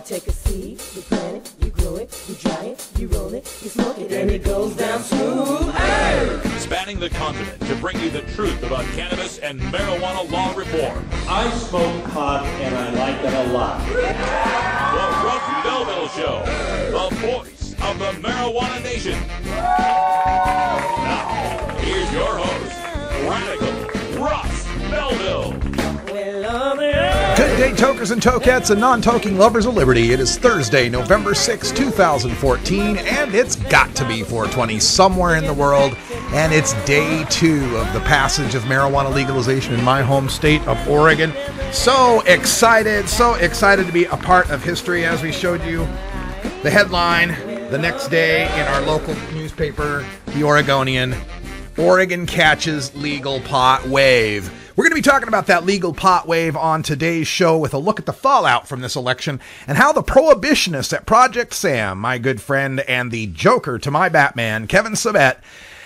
You take a seed, you plant it, you grow it, you dry it, you roll it, you smoke it, and it goes down smooth. Hey! Spanning the continent to bring you the truth about cannabis and marijuana law reform. I smoke pot and I like it a lot. The Russ Belville Show, the voice of the marijuana nation. Now, here's your host, Radical Russ Belville. Good day, tokers and tokettes and non-toking lovers of liberty. It is Thursday, November 6, 2014, and it's got to be 420 somewhere in the world, and it's day 2 of the passage of marijuana legalization in my home state of Oregon. So excited to be a part of history, as we showed you the headline the next day in our local newspaper, The Oregonian. Oregon catches legal pot wave. We're going to be talking about that legal pot wave on today's show with a look at the fallout from this election and how the prohibitionists at Project Sam, my good friend and the Joker to my Batman, Kevin Sabet,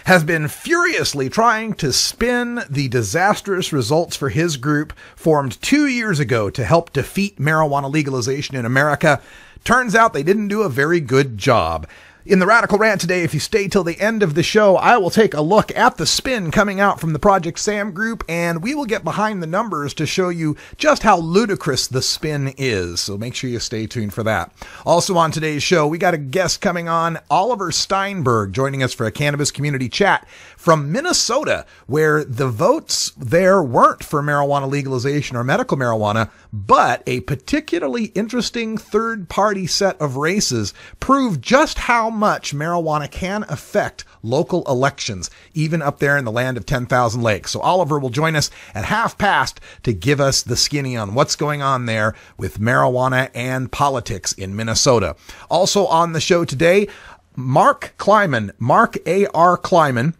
has been furiously trying to spin the disastrous results for his group formed 2 years ago to help defeat marijuana legalization in America. Turns out they didn't do a very good job. In the Radical Rant today, if you stay till the end of the show, I will take a look at the spin coming out from the Project Sam group, and we will get behind the numbers to show you just how ludicrous the spin is. So make sure you stay tuned for that. Also on today's show, we got a guest coming on, Oliver Steinberg, joining us for a cannabis community chat from Minnesota, where the votes there weren't for marijuana legalization or medical marijuana, but a particularly interesting third-party set of races prove just how much marijuana can affect local elections, even up there in the land of 10,000 lakes. So Oliver will join us at 5:30 to give us the skinny on what's going on there with marijuana and politics in Minnesota. Also on the show today, M.A.R.K. Kleiman, Mark A.R. Kleiman.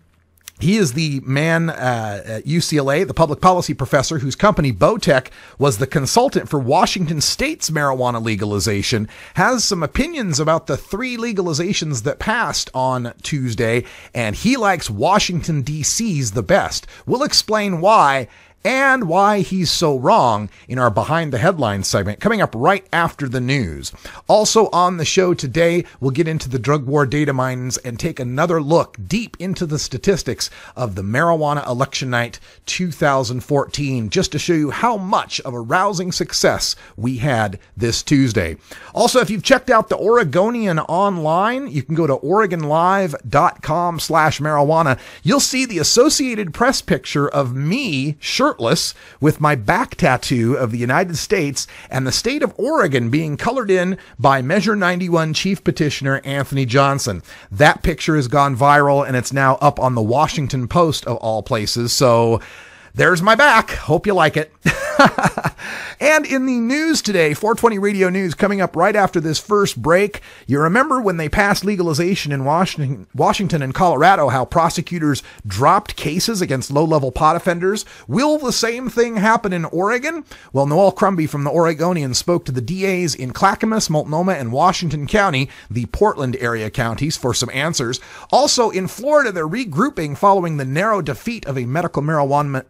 He is the man at UCLA, the public policy professor whose company, Botech, was the consultant for Washington State's marijuana legalization, has some opinions about the 3 legalizations that passed on Tuesday, and he likes Washington, D.C.'s the best. We'll explain why and why he's so wrong in our Behind the Headlines segment, coming up right after the news. Also on the show today, we'll get into the drug war data mines and take another look deep into the statistics of the marijuana election night 2014, just to show you how much of a rousing success we had this Tuesday. Also, if you've checked out the Oregonian online, you can go to OregonLive.com/marijuana. You'll see the Associated Press picture of me, shirtless, with my back tattoo of the United States and the state of Oregon being colored in by Measure 91 Chief Petitioner Anthony Johnson. That picture has gone viral and it's now up on the Washington Post of all places. So there's my back. Hope you like it. And in the news today, 420 Radio News coming up right after this first break. You remember when they passed legalization in Washington and Colorado, how prosecutors dropped cases against low-level pot offenders? Will the same thing happen in Oregon? Well, Noel Crumby from the Oregonian spoke to the DAs in Clackamas, Multnomah, and Washington County, the Portland area counties, for some answers. Also in Florida, they're regrouping following the narrow defeat of a medical marijuana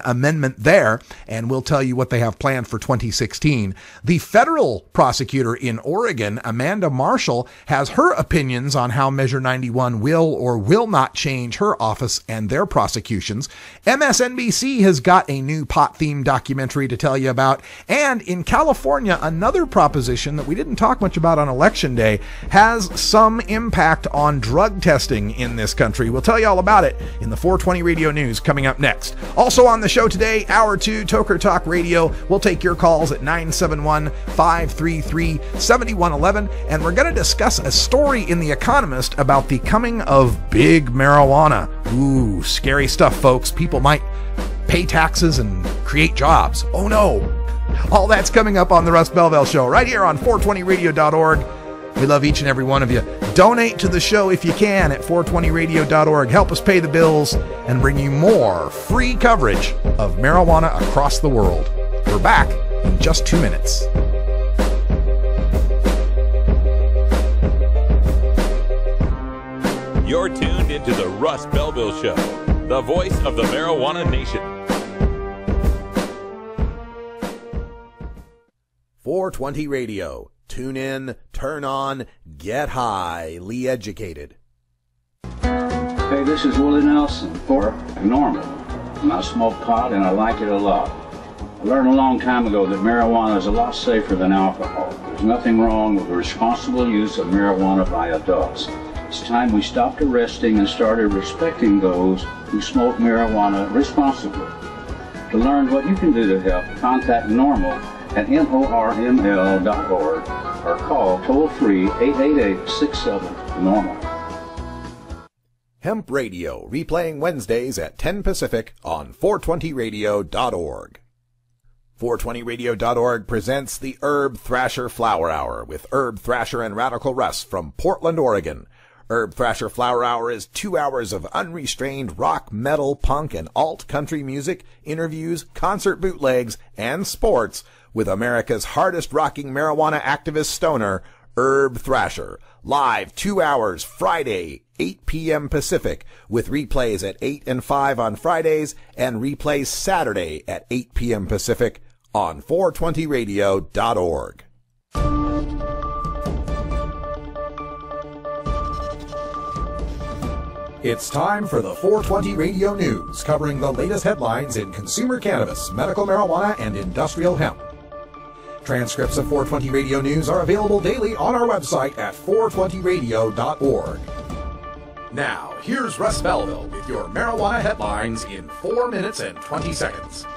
amendment there, and we'll tell you what they have planned for 2016. The federal prosecutor in Oregon, Amanda Marshall, has her opinions on how Measure 91 will or will not change her office and their prosecutions. MSNBC has got a new pot-themed documentary to tell you about, and in California, another proposition that we didn't talk much about on Election Day has some impact on drug testing in this country. We'll tell you all about it in the 420 Radio News coming up next. Also on the show today, Hour 2, Toker Talk Radio. We'll take your calls at 971-533-7111, and we're going to discuss a story in The Economist about the coming of big marijuana. Ooh, scary stuff, folks. People might pay taxes and create jobs. Oh no. All that's coming up on the Russ Belville Show right here on 420radio.org. We love each and every one of you. Donate to the show if you can at 420radio.org. Help us pay the bills and bring you more free coverage of marijuana across the world. We're back in just 2 minutes. You're tuned into the Russ Belville Show, the voice of the marijuana nation. 420 Radio. Tune in, turn on, get highly educated. Hey, this is Willie Nelson for Normal. And I smoke pot and I like it a lot. I learned a long time ago that marijuana is a lot safer than alcohol. There's nothing wrong with the responsible use of marijuana by adults. It's time we stopped arresting and started respecting those who smoke marijuana responsibly. To learn what you can do to help, contact Normal at norml.org or call toll-free 888-67-NORMAL. Hemp Radio, replaying Wednesdays at 10 Pacific on 420radio.org. 420radio.org presents the Herb Thrasher Flower Hour with Herb Thrasher and Radical Russ from Portland, Oregon. Herb Thrasher Flower Hour is 2 hours of unrestrained rock, metal, punk, and alt-country music, interviews, concert bootlegs, and sports with America's hardest-rocking marijuana activist stoner, Herb Thrasher. Live 2 hours Friday, 8 p.m. Pacific, with replays at 8 and 5 on Fridays and replays Saturday at 8 p.m. Pacific on 420radio.org. It's time for the 420 Radio News, covering the latest headlines in consumer cannabis, medical marijuana, and industrial hemp. Transcripts of 420 Radio News are available daily on our website at 420radio.org. Now, here's Russ Belville with your marijuana headlines in 4 minutes and 20 seconds.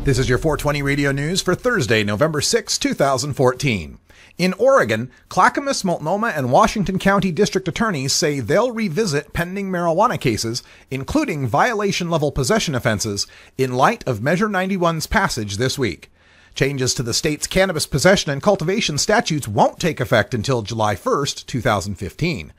This is your 420 Radio News for Thursday, November 6, 2014. In Oregon, Clackamas, Multnomah, and Washington County District Attorneys say they'll revisit pending marijuana cases, including violation-level possession offenses, in light of Measure 91's passage this week. Changes to the state's cannabis possession and cultivation statutes won't take effect until July 1st, 2015.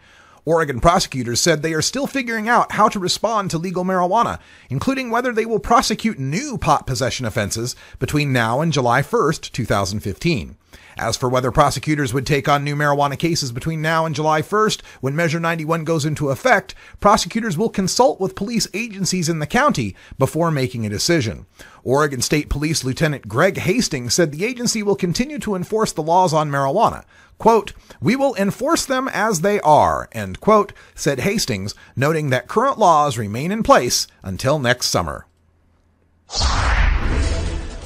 Oregon prosecutors said they are still figuring out how to respond to legal marijuana, including whether they will prosecute new pot possession offenses between now and July 1st, 2015. As for whether prosecutors would take on new marijuana cases between now and July 1st, when Measure 91 goes into effect, prosecutors will consult with police agencies in the county before making a decision. Oregon State Police Lieutenant Greg Hastings said the agency will continue to enforce the laws on marijuana. Quote, "We will enforce them as they are," end quote, said Hastings, noting that current laws remain in place until next summer.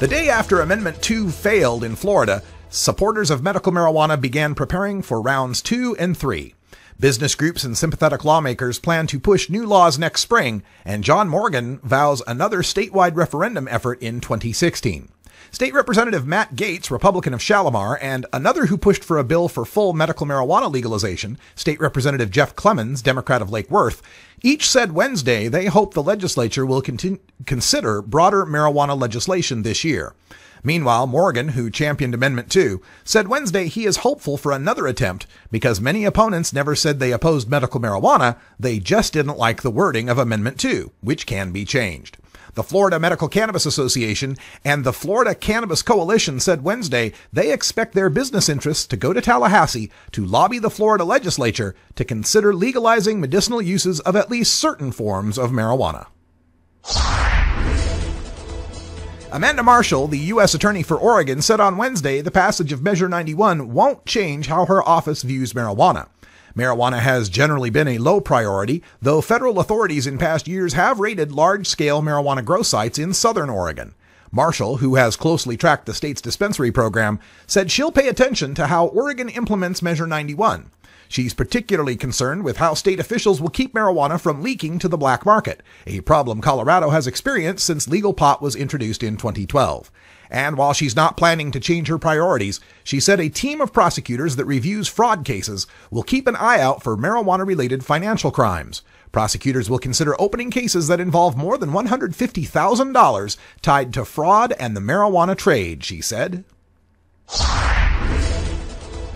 The day after Amendment 2 failed in Florida, supporters of medical marijuana began preparing for rounds 2 and 3. Business groups and sympathetic lawmakers plan to push new laws next spring, and John Morgan vows another statewide referendum effort in 2016. State Representative Matt Gaetz, Republican of Shalimar, and another who pushed for a bill for full medical marijuana legalization, State Representative Jeff Clemens, Democrat of Lake Worth, each said Wednesday they hope the legislature will consider broader marijuana legislation this year. Meanwhile, Morgan, who championed Amendment 2, said Wednesday he is hopeful for another attempt because many opponents never said they opposed medical marijuana, they just didn't like the wording of Amendment 2, which can be changed. The Florida Medical Cannabis Association and the Florida Cannabis Coalition said Wednesday they expect their business interests to go to Tallahassee to lobby the Florida legislature to consider legalizing medicinal uses of at least certain forms of marijuana. Amanda Marshall, the U.S. Attorney for Oregon, said on Wednesday the passage of Measure 91 won't change how her office views marijuana. Marijuana has generally been a low priority, though federal authorities in past years have raided large-scale marijuana grow sites in southern Oregon. Marshall, who has closely tracked the state's dispensary program, said she'll pay attention to how Oregon implements Measure 91. She's particularly concerned with how state officials will keep marijuana from leaking to the black market, a problem Colorado has experienced since legal pot was introduced in 2012. And while she's not planning to change her priorities, she said a team of prosecutors that reviews fraud cases will keep an eye out for marijuana-related financial crimes. Prosecutors will consider opening cases that involve more than $150,000 tied to fraud and the marijuana trade, she said.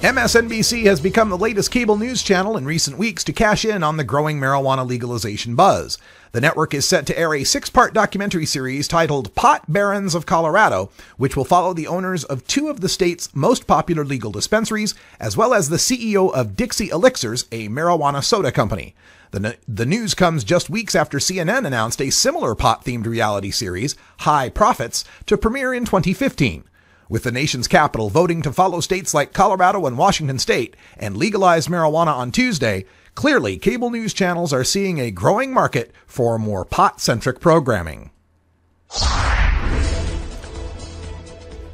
MSNBC has become the latest cable news channel in recent weeks to cash in on the growing marijuana legalization buzz. The network is set to air a 6-part documentary series titled Pot Barons of Colorado, which will follow the owners of 2 of the state's most popular legal dispensaries, as well as the CEO of Dixie Elixirs, a marijuana soda company. The news comes just weeks after CNN announced a similar pot-themed reality series, High Profits, to premiere in 2015. With the nation's capital voting to follow states like Colorado and Washington state and legalize marijuana on Tuesday, clearly cable news channels are seeing a growing market for more pot-centric programming.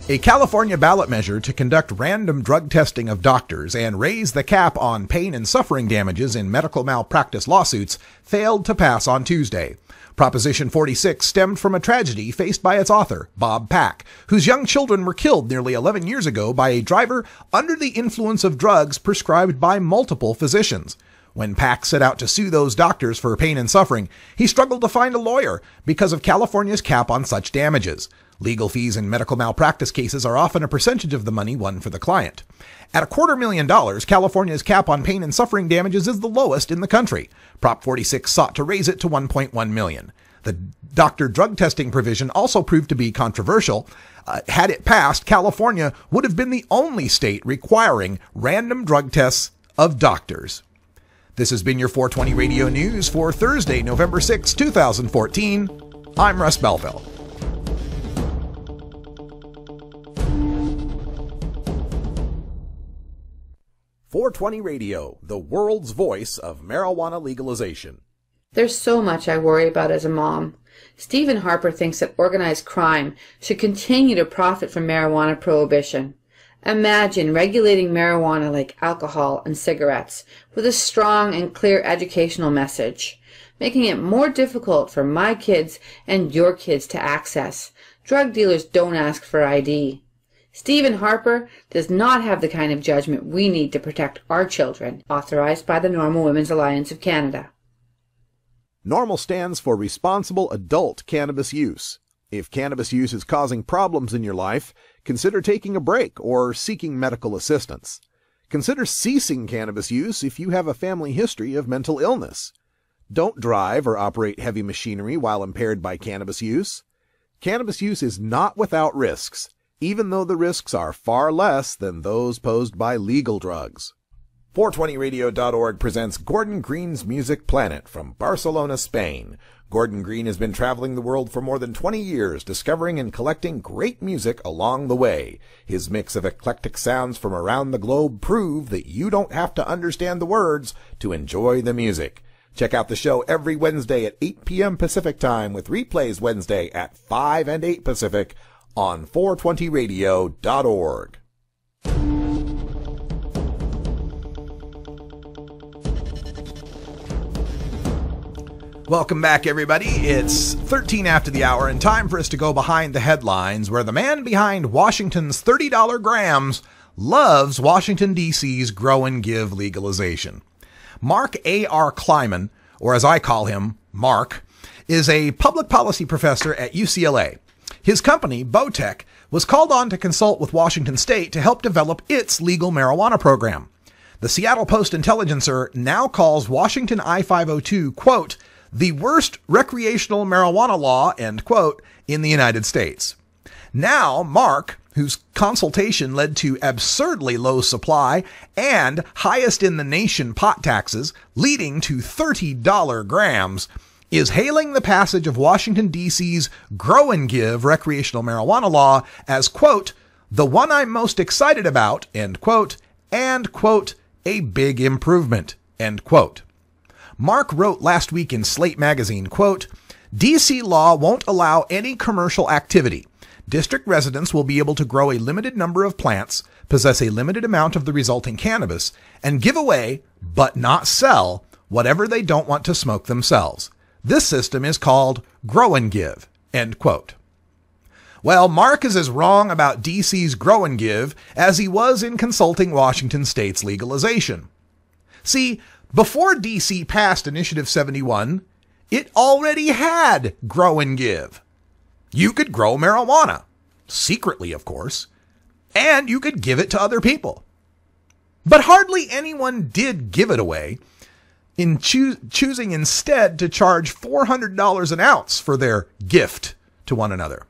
A California ballot measure to conduct random drug testing of doctors and raise the cap on pain and suffering damages in medical malpractice lawsuits failed to pass on Tuesday. Proposition 46 stemmed from a tragedy faced by its author, Bob Pack, whose young children were killed nearly 11 years ago by a driver under the influence of drugs prescribed by multiple physicians. When Pack set out to sue those doctors for pain and suffering, he struggled to find a lawyer because of California's cap on such damages. Legal fees in medical malpractice cases are often a percentage of the money won for the client. At $250,000, California's cap on pain and suffering damages is the lowest in the country. Prop 46 sought to raise it to $1.1 million. The doctor drug testing provision also proved to be controversial. Had it passed, California would have been the only state requiring random drug tests of doctors. This has been your 420 Radio News for Thursday, November 6, 2014. I'm Russ Belville. .420 Radio, the world's voice of marijuana legalization. There's so much I worry about as a mom. Stephen Harper thinks that organized crime should continue to profit from marijuana prohibition. Imagine regulating marijuana like alcohol and cigarettes with a strong and clear educational message, making it more difficult for my kids and your kids to access. Drug dealers don't ask for ID. Stephen Harper does not have the kind of judgment we need to protect our children, authorized by the Normal Women's Alliance of Canada. NORMAL stands for Responsible Adult Cannabis Use. If cannabis use is causing problems in your life, consider taking a break or seeking medical assistance. Consider ceasing cannabis use if you have a family history of mental illness. Don't drive or operate heavy machinery while impaired by cannabis use. Cannabis use is not without risks, even though the risks are far less than those posed by legal drugs. 420radio.org presents Gordon Green's Music Planet from Barcelona, Spain. Gordon Green has been traveling the world for more than 20 years, discovering and collecting great music along the way. His mix of eclectic sounds from around the globe prove that you don't have to understand the words to enjoy the music. Check out the show every Wednesday at 8 p.m. Pacific Time with replays Wednesday at 5 and 8 Pacific on 420radio.org. Welcome back, everybody. It's 13 after the hour and time for us to go behind the headlines, where the man behind Washington's $30 grams loves Washington, D.C.'s grow and give legalization. Mark A.R. Kleiman, or as I call him, Mark, is a public policy professor at UCLA. His company, Botech, was called on to consult with Washington State to help develop its legal marijuana program. The Seattle Post-Intelligencer now calls Washington I-502, quote, the worst recreational marijuana law, end quote, in the United States. Now, Mark, whose consultation led to absurdly low supply and highest in the nation pot taxes, leading to $30 grams, is hailing the passage of Washington, D.C.'s grow and give recreational marijuana law as, quote, the one I'm most excited about, end quote, and, quote, a big improvement, end quote. Mark wrote last week in Slate magazine, quote, D.C. law won't allow any commercial activity. District residents will be able to grow a limited number of plants, possess a limited amount of the resulting cannabis, and give away, but not sell, whatever they don't want to smoke themselves. This system is called grow and give, end quote. Well, Mark is as wrong about D.C.'s grow and give as he was in consulting Washington State's legalization. See, before D.C. passed Initiative 71, it already had grow and give. You could grow marijuana, secretly, of course, and you could give it to other people. But hardly anyone did give it away, in choosing instead to charge $400 an ounce for their gift to one another.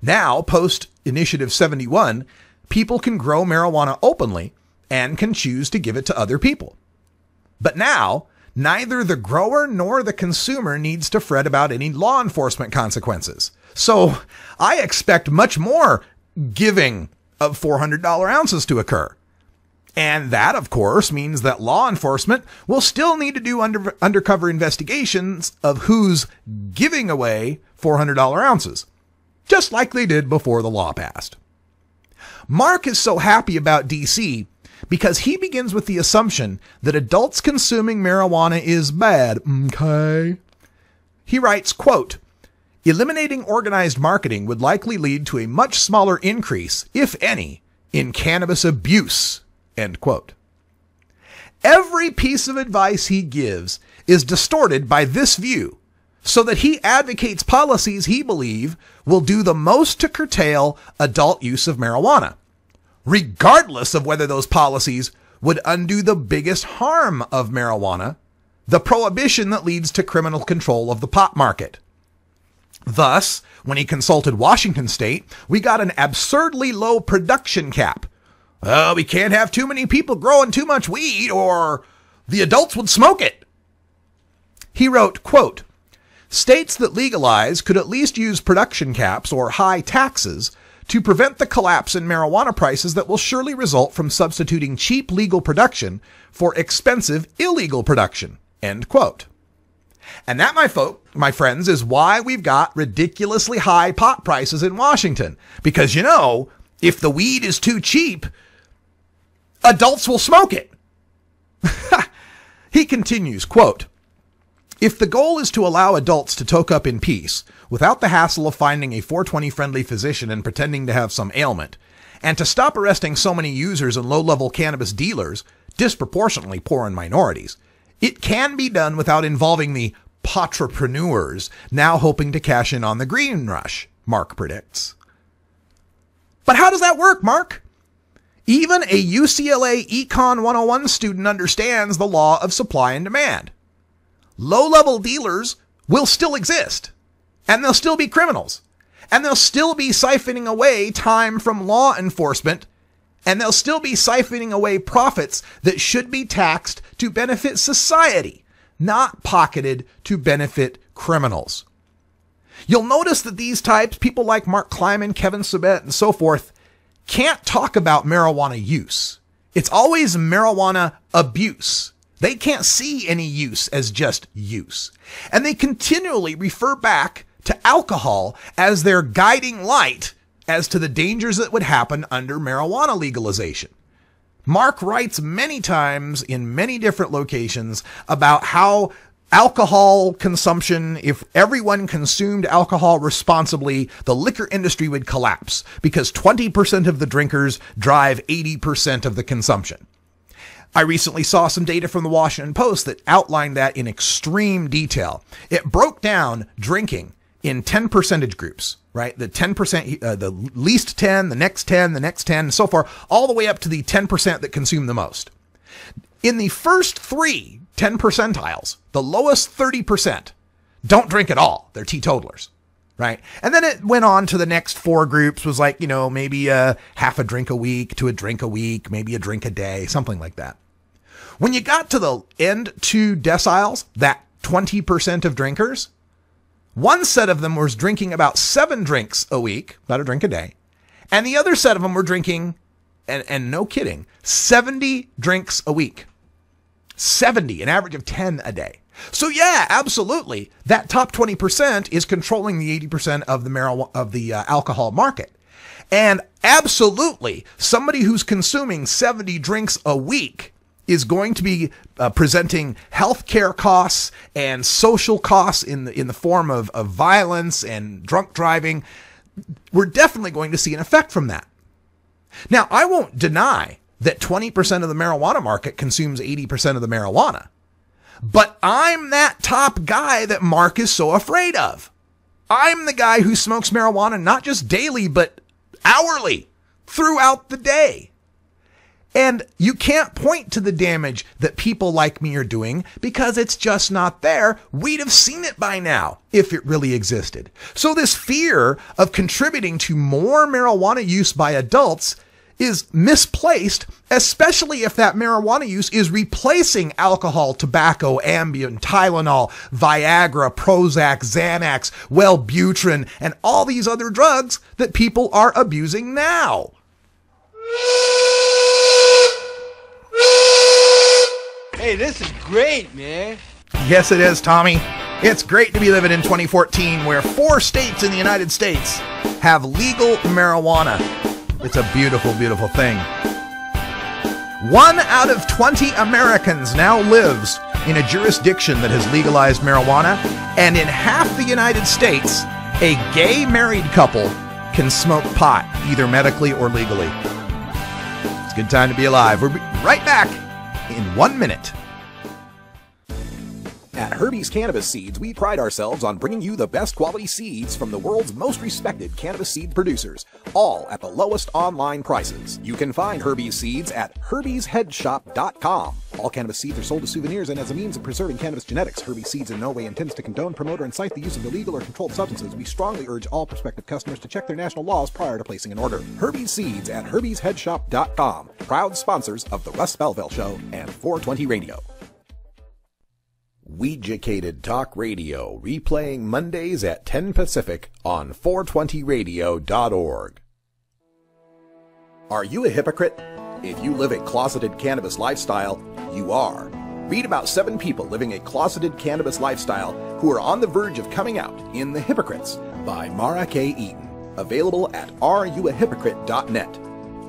Now, post-Initiative 71, people can grow marijuana openly and can choose to give it to other people. But now, neither the grower nor the consumer needs to fret about any law enforcement consequences. So I expect much more giving of $400 ounces to occur. And that, of course, means that law enforcement will still need to do undercover investigations of who's giving away $400 ounces, just like they did before the law passed. Mark is so happy about DC because he begins with the assumption that adults consuming marijuana is bad. Okay. He writes, quote, eliminating organized marketing would likely lead to a much smaller increase, if any, in cannabis abuse. End quote. Every piece of advice he gives is distorted by this view, so that he advocates policies he believes will do the most to curtail adult use of marijuana, regardless of whether those policies would undo the biggest harm of marijuana, the prohibition that leads to criminal control of the pot market. Thus, when he consulted Washington State, we got an absurdly low production cap. We can't have too many people growing too much weed or the adults would smoke it. He wrote, quote, states that legalize could at least use production caps or high taxes to prevent the collapse in marijuana prices that will surely result from substituting cheap legal production for expensive illegal production. End quote. And that, my friends, is why we've got ridiculously high pot prices in Washington. Because, you know, if the weed is too cheap, adults will smoke it. He continues, quote, if the goal is to allow adults to toke up in peace without the hassle of finding a 420-friendly physician and pretending to have some ailment, and to stop arresting so many users and low-level cannabis dealers, disproportionately poor in minorities, it can be done without involving the potrepreneurs now hoping to cash in on the green rush, Mark predicts. But how does that work, Mark? Even a UCLA Econ 101 student understands the law of supply and demand. Low-level dealers will still exist, and they'll still be criminals, and they'll still be siphoning away time from law enforcement, and they'll still be siphoning away profits that should be taxed to benefit society, not pocketed to benefit criminals. You'll notice that these types, people like Mark Kleiman, Kevin Sabet, and so forth, can't talk about marijuana use. It's always marijuana abuse. They can't see any use as just use. And they continually refer back to alcohol as their guiding light as to the dangers that would happen under marijuana legalization. Mark writes many times in many different locations about how alcohol consumption, if everyone consumed alcohol responsibly, the liquor industry would collapse because 20% of the drinkers drive 80% of the consumption. I recently saw some data from the Washington Post that outlined that in extreme detail. It broke down drinking in 10 percentage groups, right? The 10%, the least 10, the next 10, the next 10, and so far, all the way up to the 10% that consume the most. In the first 10 percentiles, the lowest 30% don't drink at all. They're teetotalers, right? And then it went on to the next 4 groups, was like, you know, maybe half a drink a week to a drink a week, maybe a drink a day, something like that. When you got to the end 2 deciles, that 20% of drinkers, one set of them was drinking about 7 drinks a week, about a drink a day. And the other set of them were drinking, and no kidding, 70 drinks a week. 70, an average of 10 a day. So yeah, absolutely. That top 20% is controlling the 80% of the alcohol market. And absolutely, somebody who's consuming 70 drinks a week is going to be presenting healthcare costs and social costs in the form of violence and drunk driving. We're definitely going to see an effect from that. Now, I won't deny that 20% of the marijuana market consumes 80% of the marijuana. But I'm that top guy that Mark is so afraid of. I'm the guy who smokes marijuana not just daily, but hourly, throughout the day. And you can't point to the damage that people like me are doing because it's just not there. We'd have seen it by now if it really existed. So this fear of contributing to more marijuana use by adults is misplaced, especially if that marijuana use is replacing alcohol, tobacco, Ambien, Tylenol, Viagra, Prozac, Xanax, Wellbutrin, and all these other drugs that people are abusing now. Hey, this is great, man. Yes, it is, Tommy. It's great to be living in 2014 where 4 states in the United States have legal marijuana. It's a beautiful, beautiful thing. 1 out of 20 Americans now lives in a jurisdiction that has legalized marijuana, and in half the United States, a gay married couple can smoke pot, either medically or legally. It's a good time to be alive. We'll be right back in 1 minute. At Herbie's Cannabis Seeds, we pride ourselves on bringing you the best quality seeds from the world's most respected cannabis seed producers, all at the lowest online prices. You can find Herbie's seeds at herbiesheadshop.com. All cannabis seeds are sold as souvenirs, and as a means of preserving cannabis genetics, Herbie's Seeds in no way intends to condone, promote, or incite the use of illegal or controlled substances. We strongly urge all prospective customers to check their national laws prior to placing an order. Herbie's Seeds at herbiesheadshop.com. Proud sponsors of the Russ Belville Show and 420 Radio. Weeducated Talk Radio, replaying Mondays at 10 Pacific on 420radio.org. Are you a hypocrite? If you live a closeted cannabis lifestyle, you are. Read about 7 people living a closeted cannabis lifestyle who are on the verge of coming out in The Hypocrites by M.A.R.K. Eaton. Available at areyouahypocrite.net.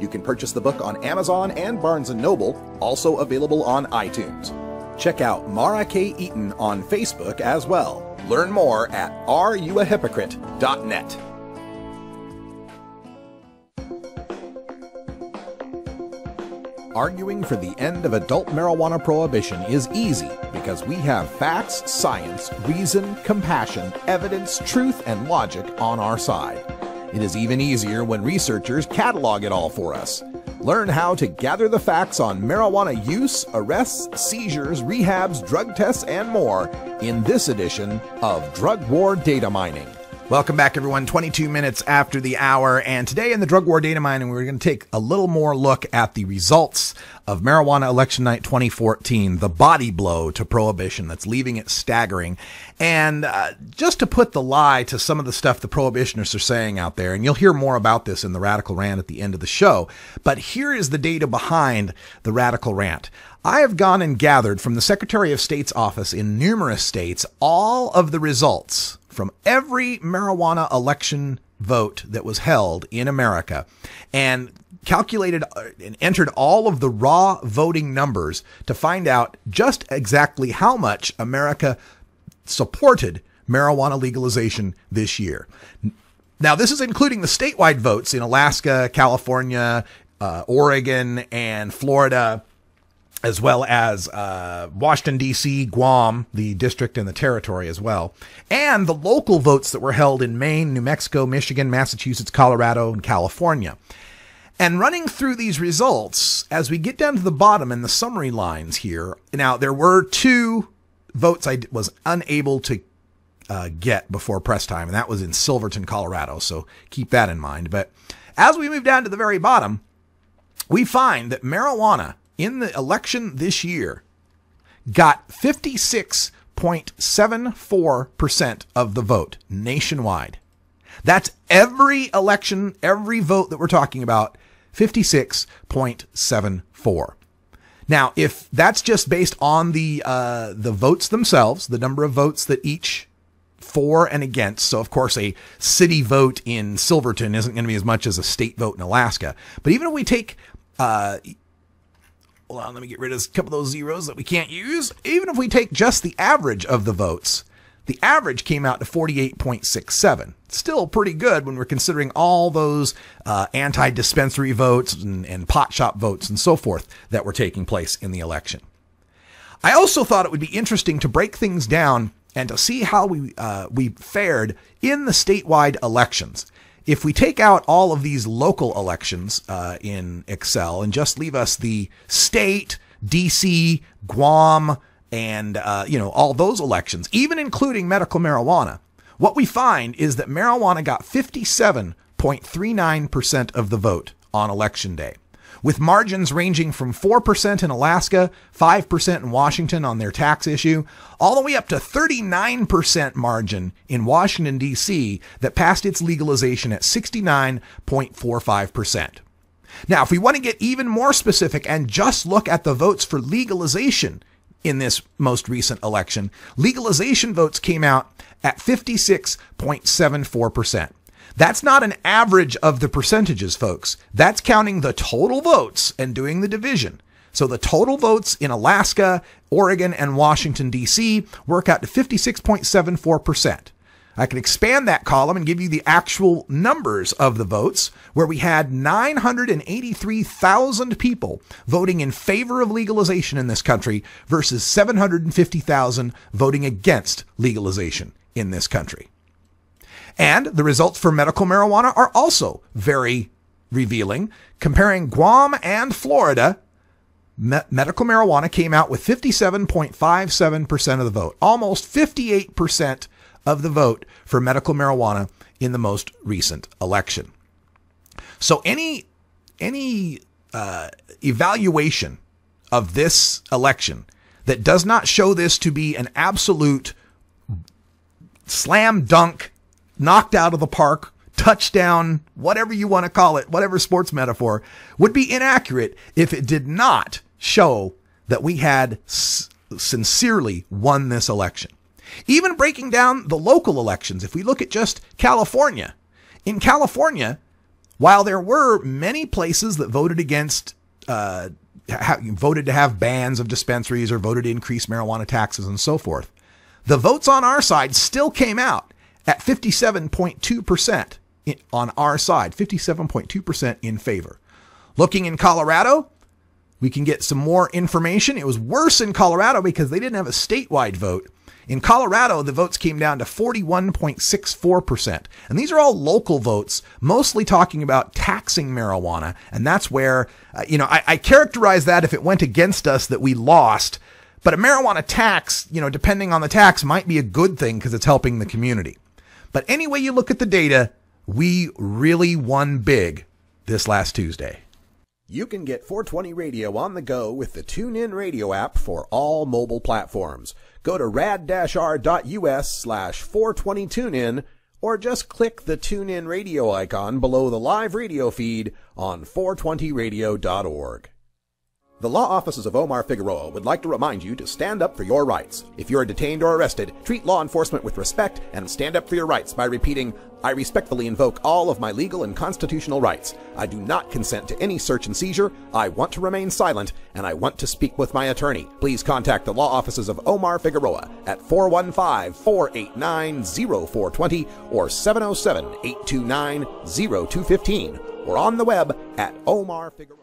You can purchase the book on Amazon and Barnes & Noble, also available on iTunes. Check out M.A.R.K. Eaton on Facebook as well. Learn more at areyouahypocrite.net. Arguing for the end of adult marijuana prohibition is easy because we have facts, science, reason, compassion, evidence, truth, and logic on our side. It is even easier when researchers catalog it all for us. Learn how to gather the facts on marijuana use, arrests, seizures, rehabs, drug tests, and more in this edition of Drug War Data Mining. Welcome back, everyone. 22 minutes after the hour. And today in the Drug War Data Mining, we're going to take a little more look at the results of marijuana election night 2014, the body blow to prohibition that's leaving it staggering. And just to put the lie to some of the stuff the prohibitionists are saying out there, and you'll hear more about this in the Radical Rant at the end of the show, but here is the data behind the Radical Rant. I have gone and gathered from the Secretary of State's office in numerous states all of the results from every marijuana election vote that was held in America, and calculated and entered all of the raw voting numbers to find out just exactly how much America supported marijuana legalization this year. Now, this is including the statewide votes in Alaska, California, Oregon, and Florida, as well as Washington, D.C., Guam, the district and the territory as well, and the local votes that were held in Maine, New Mexico, Michigan, Massachusetts, Colorado, and California. And running through these results, as we get down to the bottom in the summary lines here, now there were 2 votes I was unable to get before press time, and that was in Silverton, Colorado, so keep that in mind. But as we move down to the very bottom, we find that marijuana in the election this year got 56.74% of the vote nationwide. That's every election, every vote that we're talking about, 56.74. Now, if that's just based on the votes themselves, the number of votes that each for and against, so of course a city vote in Silverton isn't going to be as much as a state vote in Alaska. But even if we take hold on, let me get rid of a couple of those zeros that we can't use. Even if we take just the average of the votes, the average came out to 48.67. Still pretty good when we're considering all those anti-dispensary votes and pot shop votes and so forth that were taking place in the election. I also thought it would be interesting to break things down and to see how we fared in the statewide elections. If we take out all of these local elections in Excel and just leave us the state, D.C., Guam, and all those elections, even including medical marijuana, what we find is that marijuana got 57.39% of the vote on election day. with margins ranging from 4% in Alaska, 5% in Washington on their tax issue, all the way up to 39% margin in Washington, D.C. that passed its legalization at 69.45%. Now, if we want to get even more specific and just look at the votes for legalization in this most recent election, legalization votes came out at 56.74%. That's not an average of the percentages, folks. That's counting the total votes and doing the division. So the total votes in Alaska, Oregon, and Washington, D.C. work out to 56.74%. I can expand that column and give you the actual numbers of the votes, where we had 983,000 people voting in favor of legalization in this country versus 750,000 voting against legalization in this country. And the results for medical marijuana are also very revealing. Comparing Guam and Florida, medical marijuana came out with 57.57% of the vote, almost 58% of the vote for medical marijuana in the most recent election. So any evaluation of this election that does not show this to be an absolute slam dunk, knocked out of the park, touchdown, whatever you want to call it, whatever sports metaphor, would be inaccurate if it did not show that we had sincerely won this election. Even breaking down the local elections, if we look at just California, in California, while there were many places that voted against, voted to have bans of dispensaries or voted to increase marijuana taxes and so forth, the votes on our side still came out at 57.2% on our side, 57.2% in favor. Looking in Colorado, we can get some more information. It was worse in Colorado because they didn't have a statewide vote. In Colorado, the votes came down to 41.64%. And these are all local votes, mostly talking about taxing marijuana. And that's where, I characterize that if it went against us that we lost. But a marijuana tax, depending on the tax, might be a good thing because it's helping the community. But any way you look at the data, we really won big this last Tuesday. You can get 420 Radio on the go with the TuneIn Radio app for all mobile platforms. Go to rad-r.us/420tunein or just click the TuneIn Radio icon below the live radio feed on 420radio.org. The law offices of Omar Figueroa would like to remind you to stand up for your rights. If you're detained or arrested, treat law enforcement with respect and stand up for your rights by repeating, "I respectfully invoke all of my legal and constitutional rights. I do not consent to any search and seizure. I want to remain silent, and I want to speak with my attorney." Please contact the law offices of Omar Figueroa at 415-489-0420 or 707-829-0215 or on the web at Omar Figueroa.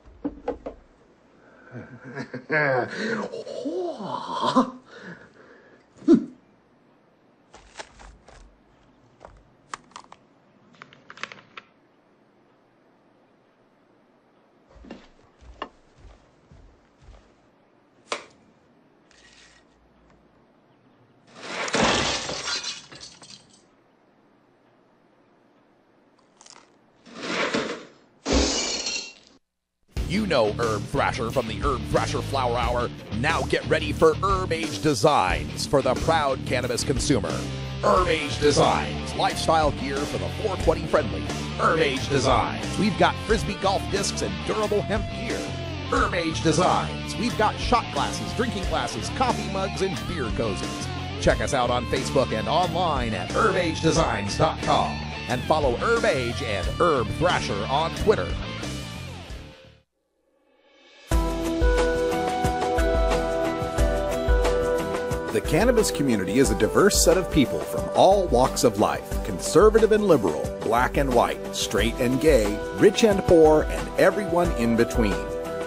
You know Herb Thrasher from the Herb Thrasher Flower Hour. Now get ready for Herb Age Designs for the proud cannabis consumer. Herb Age Designs, lifestyle gear for the 420 friendly. Herb Age Designs, we've got Frisbee golf discs and durable hemp gear. Herb Age Designs, we've got shot glasses, drinking glasses, coffee mugs, and beer cozies. Check us out on Facebook and online at herbagedesigns.com. And follow Herb Age and Herb Thrasher on Twitter. The cannabis community is a diverse set of people from all walks of life, conservative and liberal, black and white, straight and gay, rich and poor, and everyone in between.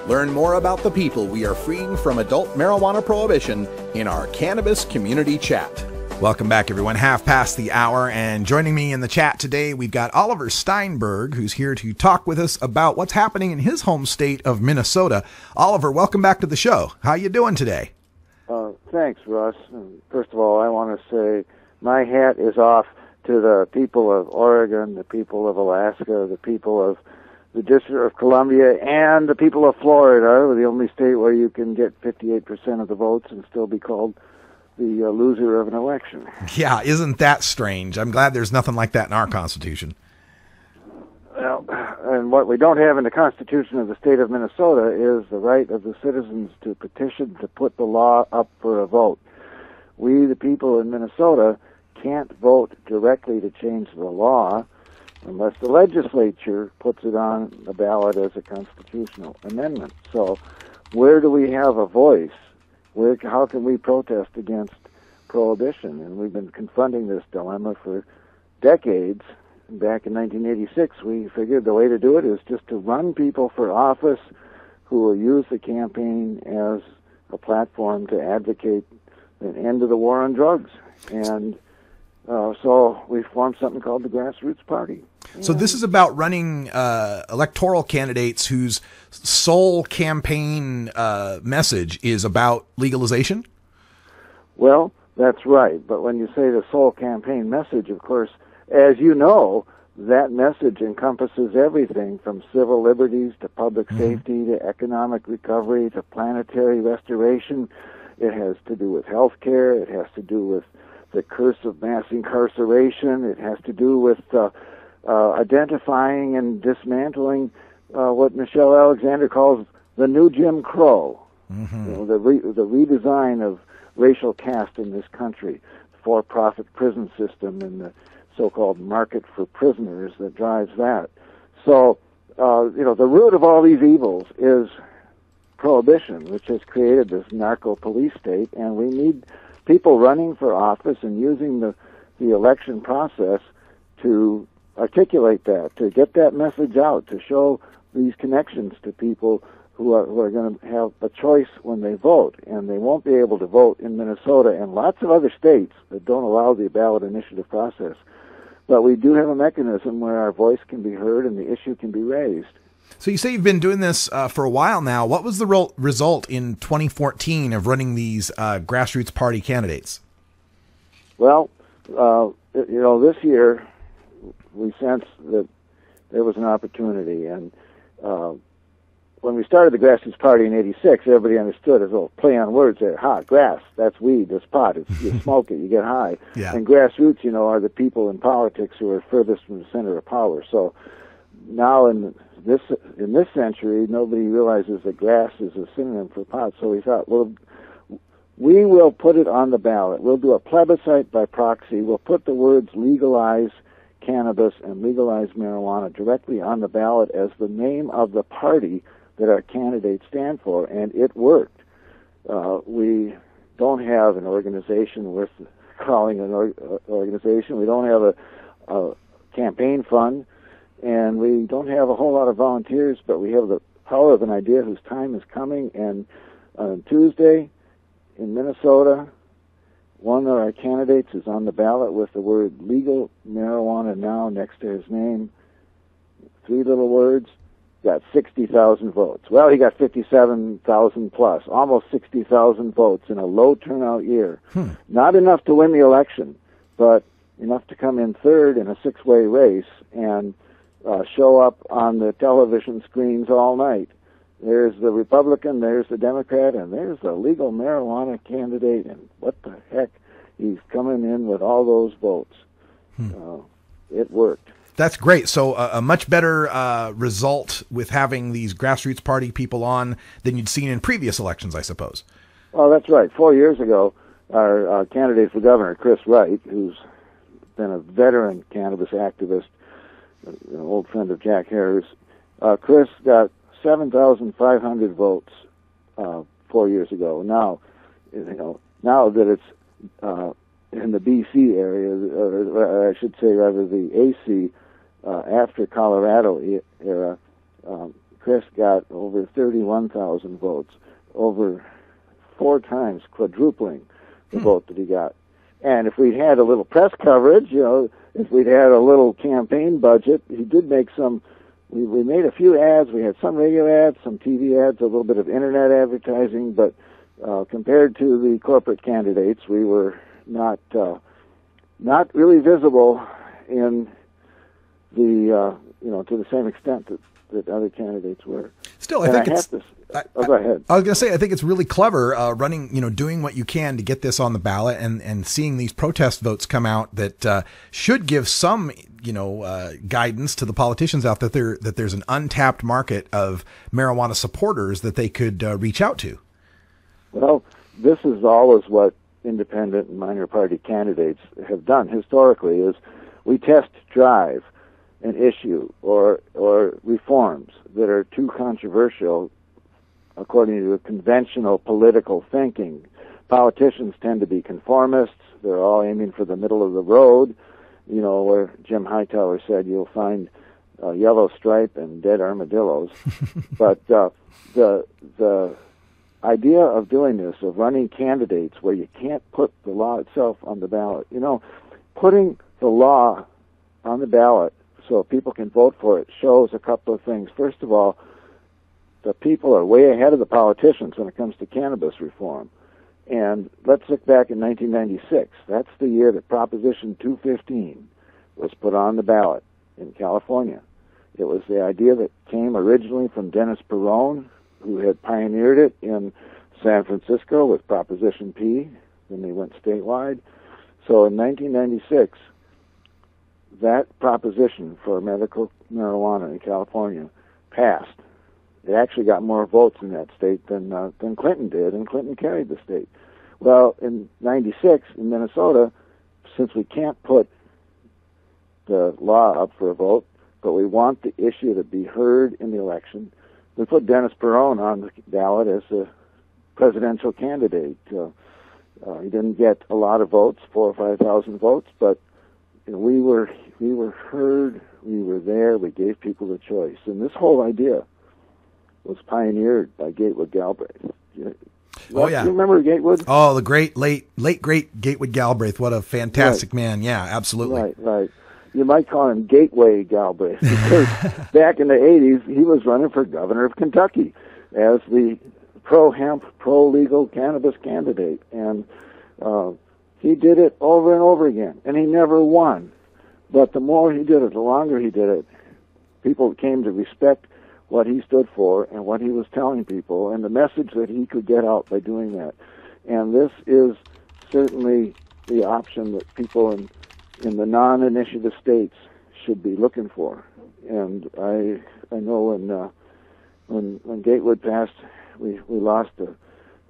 Learn more about the people we are freeing from adult marijuana prohibition in our Cannabis Community Chat. Welcome back, everyone. Half past the hour, and joining me in the chat today, we've got Oliver Steinberg, who's here to talk with us about what's happening in his home state of Minnesota. Oliver, welcome back to the show. How you doing today? Thanks, Russ. First of all, I want to say my hat is off to the people of Oregon, the people of Alaska, the people of the District of Columbia, and the people of Florida. We're the only state where you can get 58% of the votes and still be called the loser of an election. Yeah, isn't that strange? I'm glad there's nothing like that in our Constitution. Well, and what we don't have in the Constitution of the state of Minnesota is the right of the citizens to petition to put the law up for a vote. We, the people in Minnesota, can't vote directly to change the law unless the legislature puts it on the ballot as a constitutional amendment. So where do we have a voice? How can we protest against prohibition? And we've been confronting this dilemma for decades. Back in 1986, we figured the way to do it is just to run people for office who will use the campaign as a platform to advocate an end to the war on drugs. And so we formed something called the Grassroots Party. So this is about running electoral candidates whose sole campaign message is about legalization? Well, that's right. But when you say the sole campaign message, of course, as you know, that message encompasses everything from civil liberties to public safety to economic recovery to planetary restoration. It has to do with health care. It has to do with the curse of mass incarceration. It has to do with identifying and dismantling what Michelle Alexander calls the new Jim Crow, you know, the redesign of racial caste in this country, for-profit prison system, and the so-called market for prisoners that drives that. So, you know, the root of all these evils is prohibition, which has created this narco-police state, and we need people running for office and using the election process to articulate that, to get that message out, to show these connections to people who are going to have a choice when they vote, and they won't be able to vote in Minnesota and lots of other states that don't allow the ballot initiative process. But we do have a mechanism where our voice can be heard and the issue can be raised. So you say you've been doing this for a while now. What was the result in 2014 of running these Grassroots Party candidates? Well, you know, this year we sensed that there was an opportunity, and when we started the Grassroots Party in '86, everybody understood as a little play on words there. Ha, grass, that's weed, that's pot. You smoke it, you get high. Yeah. And grassroots, you know, are the people in politics who are furthest from the center of power. So now in this century, nobody realizes that grass is a synonym for pot. So we thought, well, we will put it on the ballot. We'll do a plebiscite by proxy. We'll put the words legalize cannabis and legalize marijuana directly on the ballot as the name of the party that our candidates stand for, and it worked. We don't have an organization worth calling an organization. We don't have a campaign fund, and we don't have a whole lot of volunteers, but we have the power of an idea whose time is coming. And on Tuesday in Minnesota, one of our candidates is on the ballot with the word legal marijuana now next to his name. 3 little words. Got 60,000 votes. Well, he got 57,000 plus, almost 60,000 votes in a low turnout year. Not enough to win the election, but enough to come in third in a 6-way race and show up on the television screens all night. There's the Republican, there's the Democrat, and there's the legal marijuana candidate, and what the heck? He's coming in with all those votes. It worked. That's great. So a much better result with having these Grassroots Party people on than you'd seen in previous elections, I suppose. Well, that's right. 4 years ago, our candidate for governor, Chris Wright, who's been a veteran cannabis activist, an old friend of Jack Harris, Chris got 7,500 votes 4 years ago. Now, you know, now that it's in the BC area, or I should say rather the AC, after Colorado era, Chris got over 31,000 votes, over 4 times quadrupling the vote that he got. And if we'd had a little press coverage, you know, if we'd had a little campaign budget, he did make some, we made a few ads, we had some radio ads, some TV ads, a little bit of internet advertising, but compared to the corporate candidates, we were not really visible in to the same extent that other candidates were. Still, I think it's... go ahead. I was going to say, I think it's really clever doing what you can to get this on the ballot and seeing these protest votes come out that should give some, guidance to the politicians out there that there's an untapped market of marijuana supporters that they could reach out to. Well, this is always what independent and minor party candidates have done historically, is we test drive an issue or reforms that are too controversial according to conventional political thinking. Politicians tend to be conformists. They're all aiming for the middle of the road, where Jim Hightower said you'll find a yellow stripe and dead armadillos. But the idea of doing this, of running candidates where you can't put the law itself on the ballot, putting the law on the ballot so people can vote for it shows a couple of things. First of all, the people are way ahead of the politicians when it comes to cannabis reform. And let's look back in 1996. That's the year that Proposition 215 was put on the ballot in California. It was the idea that came originally from Dennis Perone, who had pioneered it in San Francisco with Proposition P. Then they went statewide. So in 1996, that proposition for medical marijuana in California passed. It actually got more votes in that state than Clinton did, and Clinton carried the state. Well, in 96 in Minnesota, since we can't put the law up for a vote, but we want the issue to be heard in the election, we put Dennis Perone on the ballot as a presidential candidate. He didn't get a lot of votes, 4,000 or 5,000 votes, but we were heard, we were there, we gave people the choice. And this whole idea was pioneered by Gatewood Galbraith. Oh, yeah. You remember Gatewood? Oh, the late great Gatewood Galbraith. What a fantastic man. Yeah, absolutely. Right. You might call him Gateway Galbraith, because back in the 80s, he was running for governor of Kentucky as the pro-hemp, pro-legal cannabis candidate. And he did it over and over again, and he never won. But the more he did it, the longer he did it, people came to respect what he stood for and what he was telling people and the message that he could get out by doing that. And this is certainly the option that people in the non-initiative states should be looking for. And I know when Gatewood passed, we lost an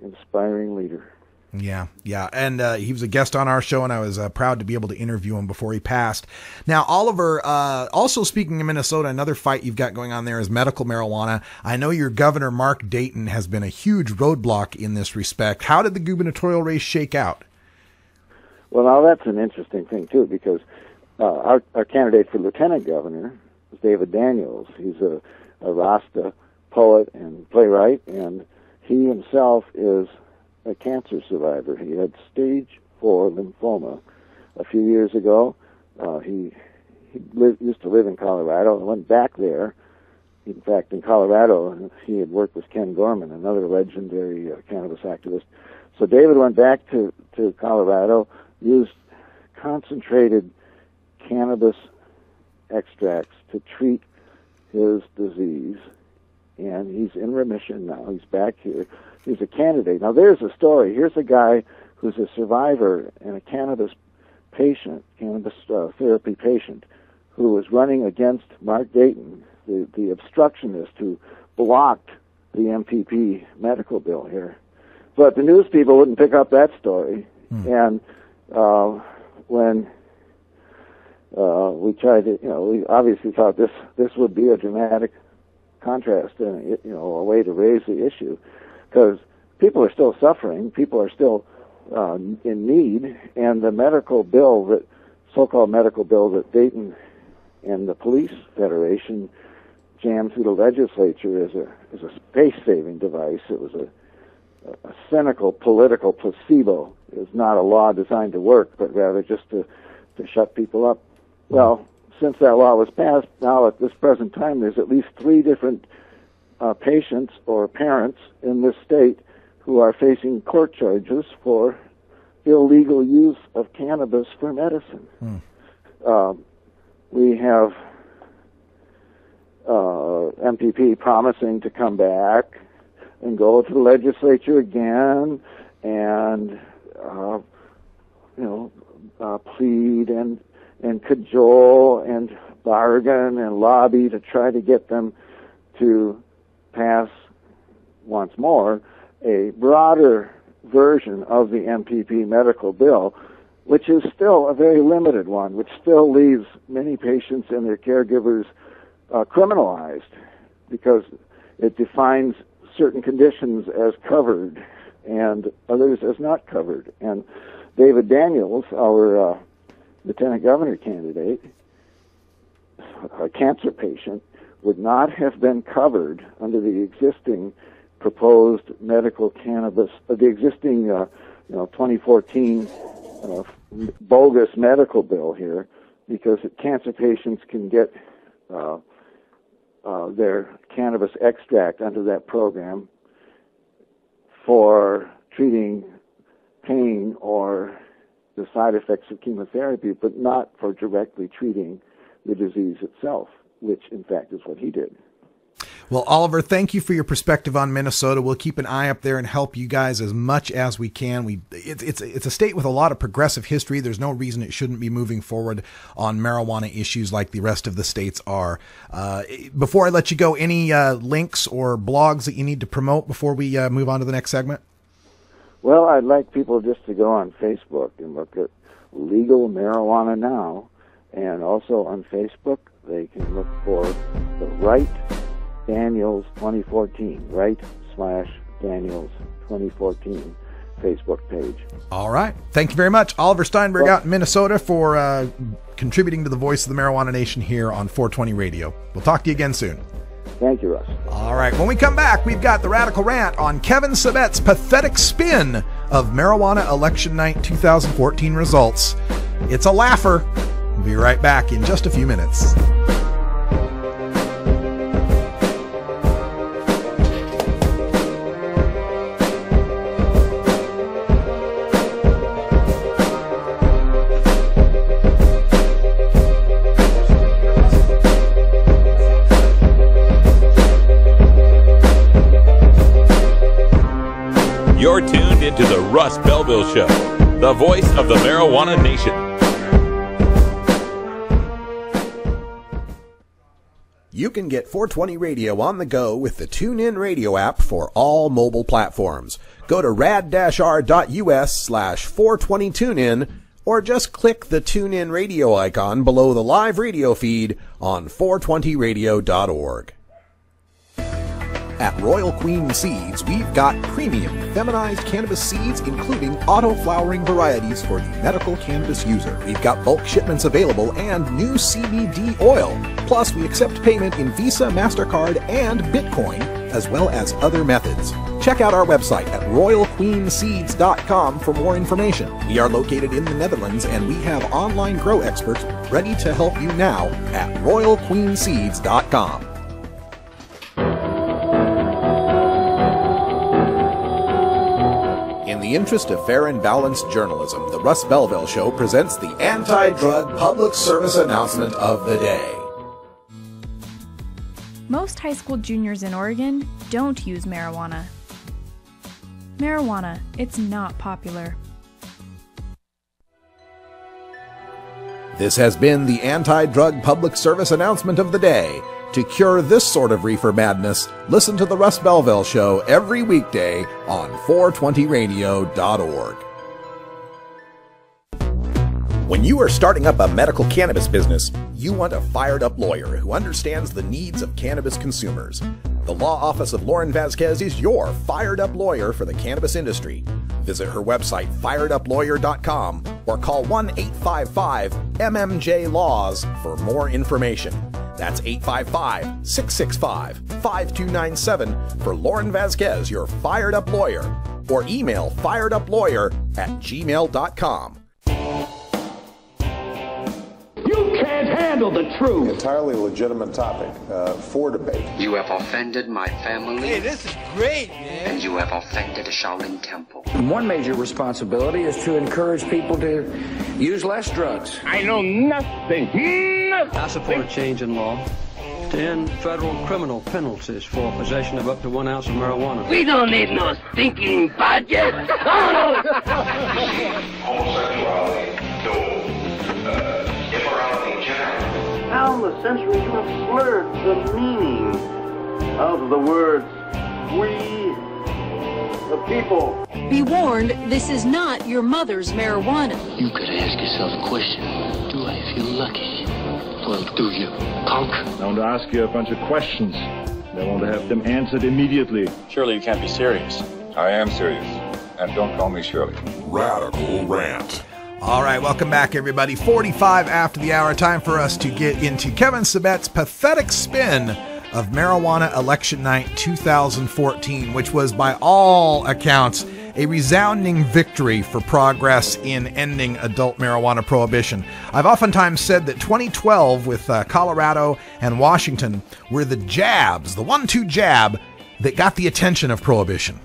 inspiring leader. Yeah. And he was a guest on our show, and I was proud to be able to interview him before he passed. Now, Oliver, also speaking of Minnesota, another fight you've got going on there is medical marijuana. I know your governor, M.A.R.K. Dayton, has been a huge roadblock in this respect. How did the gubernatorial race shake out? Well, now that's an interesting thing, too, because our candidate for lieutenant governor is David Daniels. He's a Rasta poet and playwright, and he himself is a cancer survivor. He had stage 4 lymphoma a few years ago. He used to live in Colorado and went back there. In fact, in Colorado, he had worked with Ken Gorman, another legendary cannabis activist. So David went back to Colorado, used concentrated cannabis extracts to treat his disease, and he's in remission now. He's back here. He's a candidate. Now, there's a story. Here's a guy who's a survivor and a cannabis patient, cannabis therapy patient, who was running against M.A.R.K. Dayton, the obstructionist who blocked the MPP medical bill here. But the news people wouldn't pick up that story. And when we tried to, we obviously thought this would be a dramatic contrast and, a way to raise the issue. Because people are still suffering, people are still in need, and the medical bill, so-called medical bill that Dayton and the Police Federation jammed through the legislature is a space-saving device. It was a cynical political placebo. It was not a law designed to work, but rather just to shut people up. Well, since that law was passed, now at this present time, there's at least 3 different patients or parents in this state who are facing court charges for illegal use of cannabis for medicine. We have MPP promising to come back and go to the legislature again and, plead and cajole and bargain and lobby to try to get them to pass once more a broader version of the MPP medical bill, which is still a very limited one, which still leaves many patients and their caregivers criminalized because it defines certain conditions as covered and others as not covered. And David Daniels, our lieutenant governor candidate, a cancer patient, would not have been covered under the existing proposed medical cannabis, the existing 2014 bogus medical bill here, because cancer patients can get their cannabis extract under that program for treating pain or the side effects of chemotherapy, but not for directly treating the disease itself, which in fact is what he did. Well, Oliver, thank you for your perspective on Minnesota. We'll keep an eye up there and help you guys as much as we can. It's a state with a lot of progressive history. There's no reason it shouldn't be moving forward on marijuana issues like the rest of the states are. Before I let you go, any links or blogs that you need to promote before we move on to the next segment? Well, I'd like people just to go on Facebook and look at Legal Marijuana Now, and also on Facebook they can look for the Right Daniels 2014, right/Daniels 2014 Facebook page. All right. Thank you very much, Oliver Steinberg out in Minnesota, for contributing to the voice of the Marijuana Nation here on 420 Radio. We'll talk to you again soon. Thank you, Russ. All right. When we come back, we've got the Radical Rant on Kevin Sabet's pathetic spin of marijuana election night 2014 results. It's a laugher. We'll be right back in just a few minutes. You're tuned into the Russ Belville Show, the voice of the Marijuana Nation. You can get 420 Radio on the go with the TuneIn Radio app for all mobile platforms. Go to rad-r.us/420tunein or just click the TuneIn Radio icon below the live radio feed on 420radio.org. At Royal Queen Seeds, we've got premium feminized cannabis seeds, including auto-flowering varieties for the medical cannabis user. We've got bulk shipments available and new CBD oil. Plus, we accept payment in Visa, MasterCard, and Bitcoin, as well as other methods. Check out our website at royalqueenseeds.com for more information. We are located in the Netherlands, and we have online grow experts ready to help you now at royalqueenseeds.com. In the interest of fair and balanced journalism, the Russ Belville Show presents the anti-drug public service announcement of the day. Most high school juniors in Oregon don't use marijuana. Marijuana, it's not popular. This has been the anti-drug public service announcement of the day. To cure this sort of reefer madness, listen to the Russ Belville Show every weekday on 420radio.org. When you are starting up a medical cannabis business, you want a fired-up lawyer who understands the needs of cannabis consumers. The law office of Lauren Vasquez is your fired-up lawyer for the cannabis industry. Visit her website, fireduplawyer.com, or call 1-855-MMJ-LAWS for more information. That's 855-665-5297 for Lauren Vasquez, your fired-up lawyer, or email fireduplawyer@gmail.com. You can't handle the truth. Entirely legitimate topic for debate. You have offended my family. Hey, this is great, man. And you have offended a Shaolin temple. One major responsibility is to encourage people to use less drugs. I know nothing. I support a change in law. to end federal criminal penalties for possession of up to 1 ounce of marijuana. We don't need no stinking budget. Homosexuality, no. Immorality in general. How in the century you have slurred the meaning of the words we, the people. Be warned, this is not your mother's marijuana. You could ask yourself a question. Do I feel lucky? Well, do you, punk? I want to ask you a bunch of questions. I want to have them answered immediately. Surely you can't be serious. I am serious. And don't call me Shirley. Radical Rant. All right, welcome back, everybody. 45 after the hour. Time for us to get into Kevin Sabet's pathetic spin of marijuana election night 2014, which was by all accounts a resounding victory for progress in ending adult marijuana prohibition. I've oftentimes said that 2012 with Colorado and Washington were the jabs, the 1-2 jab that got the attention of prohibition.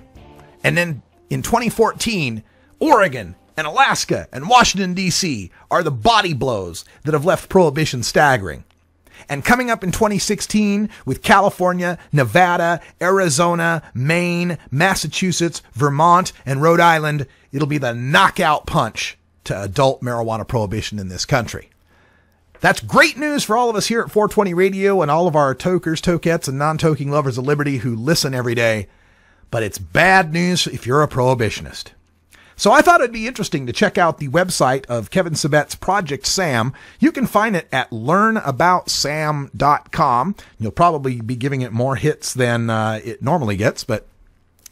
And then in 2014, Oregon and Alaska and Washington, D.C. are the body blows that have left prohibition staggering. And coming up in 2016 with California, Nevada, Arizona, Maine, Massachusetts, Vermont, and Rhode Island, it'll be the knockout punch to adult marijuana prohibition in this country. That's great news for all of us here at 420 Radio and all of our tokers, tokettes, and non-toking lovers of liberty who listen every day. But it's bad news if you're a prohibitionist. So I thought it'd be interesting to check out the website of Kevin Sabet's Project Sam. You can find it at learnaboutsam.com. You'll probably be giving it more hits than it normally gets, but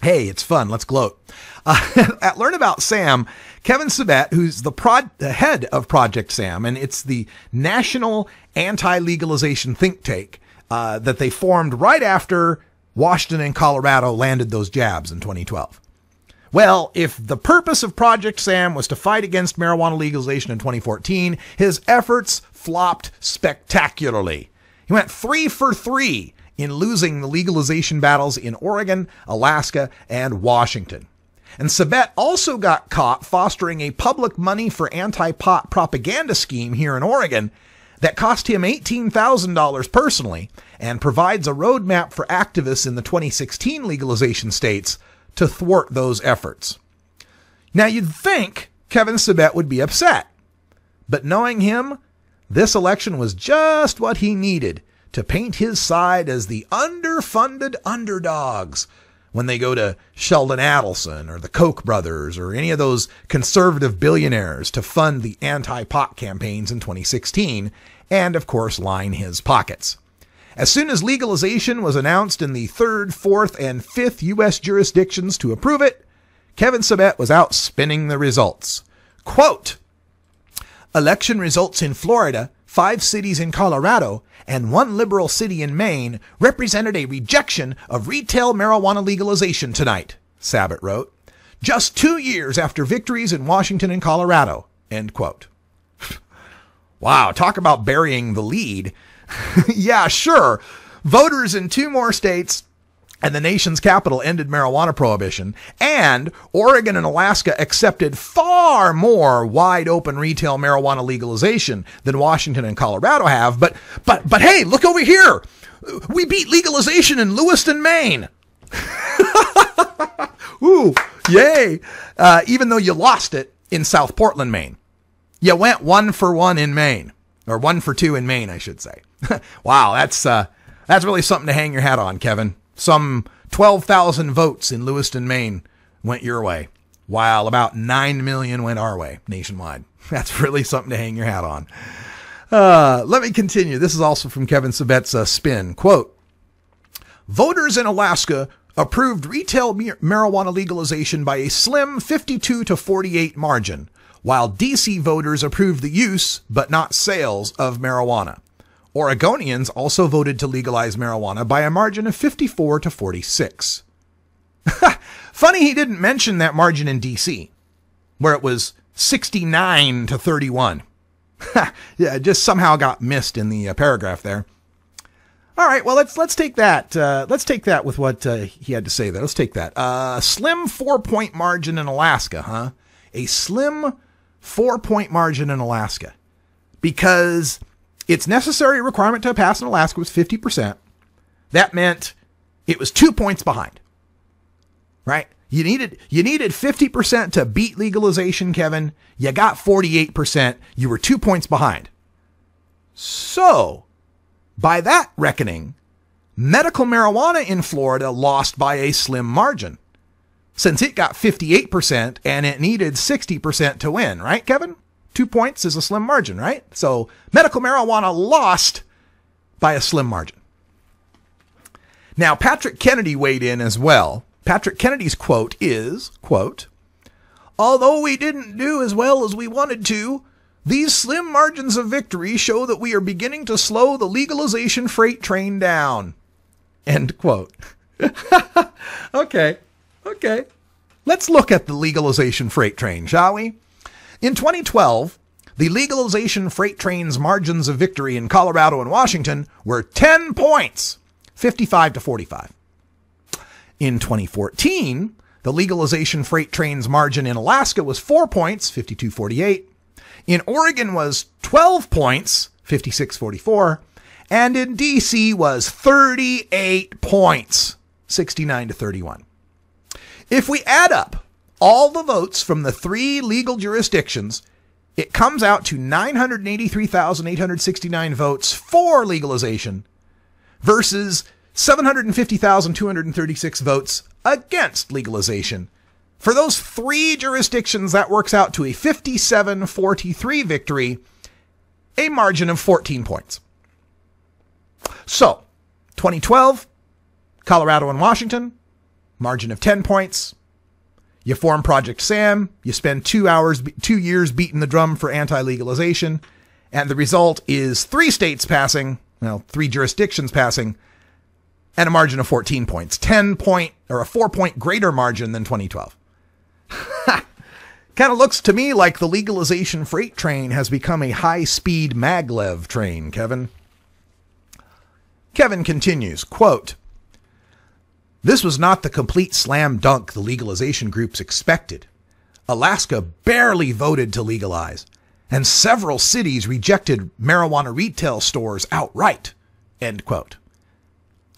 hey, it's fun. Let's gloat. At Learn About Sam, Kevin Sabet, who's the head of Project Sam, and it's the national anti-legalization think tank that they formed right after Washington and Colorado landed those jabs in 2012. Well, if the purpose of Project Sam was to fight against marijuana legalization in 2014, his efforts flopped spectacularly. He went 3 for 3 in losing the legalization battles in Oregon, Alaska, and Washington. And Sabet also got caught fostering a public money for anti-pot propaganda scheme here in Oregon that cost him $18,000 personally and provides a roadmap for activists in the 2016 legalization states to thwart those efforts. Now, you'd think Kevin Sabet would be upset, but knowing him, this election was just what he needed to paint his side as the underfunded underdogs when they go to Sheldon Adelson or the Koch brothers or any of those conservative billionaires to fund the anti-pot campaigns in 2016 and, of course, line his pockets. As soon as legalization was announced in the 3rd, 4th, and 5th U.S. jurisdictions to approve it, Kevin Sabet was out spinning the results. Quote, election results in Florida, 5 cities in Colorado, and 1 liberal city in Maine represented a rejection of retail marijuana legalization tonight, Sabet wrote, just 2 years after victories in Washington and Colorado, end quote. Wow, talk about burying the lead. Yeah, sure. Voters in 2 more states and the nation's capital ended marijuana prohibition, and Oregon and Alaska accepted far more wide open retail marijuana legalization than Washington and Colorado have. But hey, look over here. We beat legalization in Lewiston, Maine. Ooh, yay. Even though you lost it in South Portland, Maine. You went 1 for 1 in Maine, or 1 for 2 in Maine, I should say. Wow, that's really something to hang your hat on, Kevin. Some 12,000 votes in Lewiston, Maine went your way, while about 9 million went our way nationwide. That's really something to hang your hat on. Let me continue. This is also from Kevin Sabet's spin. Quote, voters in Alaska approved retail marijuana legalization by a slim 52-48 margin, while D.C. voters approved the use, but not sales, of marijuana. Oregonians also voted to legalize marijuana by a margin of 54-46. Funny he didn't mention that margin in D.C., where it was 69-31. Yeah, it just somehow got missed in the paragraph there. All right, well, let's take that. Let's take that with what he had to say there. Let's take that. Slim 4-point margin in Alaska, huh? A slim 4-point margin in Alaska. Because its necessary requirement to pass in Alaska was 50%. That meant it was 2 points behind, right? You needed 50% to beat legalization, Kevin. You got 48%. You were 2 points behind. So, by that reckoning, medical marijuana in Florida lost by a slim margin, since it got 58% and it needed 60% to win, right, Kevin? 2 points is a slim margin, right? So medical marijuana lost by a slim margin. Now, Patrick Kennedy weighed in as well. Patrick Kennedy's quote is, quote, "Although we didn't do as well as we wanted to, these slim margins of victory show that we are beginning to slow the legalization freight train down." End quote. Okay. Let's look at the legalization freight train, shall we? In 2012, the legalization freight train's margins of victory in Colorado and Washington were 10 points, 55 to 45. In 2014, the legalization freight train's margin in Alaska was 4 points, 52-48. In Oregon was 12 points, 56-44. And in D.C. was 38 points, 69 to 31. If we add up all the votes from the 3 legal jurisdictions, it comes out to 983,869 votes for legalization versus 750,236 votes against legalization. For those 3 jurisdictions, that works out to a 57-43 victory, a margin of 14 points. So, 2012, Colorado and Washington, margin of 10 points. You form Project SAM. You spend 2 years beating the drum for anti-legalization. And the result is 3 states passing, 3 jurisdictions passing, and a margin of 14 points. 10 point or a 4 point greater margin than 2012. Kind of looks to me like the legalization freight train has become a high-speed maglev train, Kevin. Kevin continues, quote, "This was not the complete slam dunk the legalization groups expected. Alaska barely voted to legalize, and several cities rejected marijuana retail stores outright." End quote.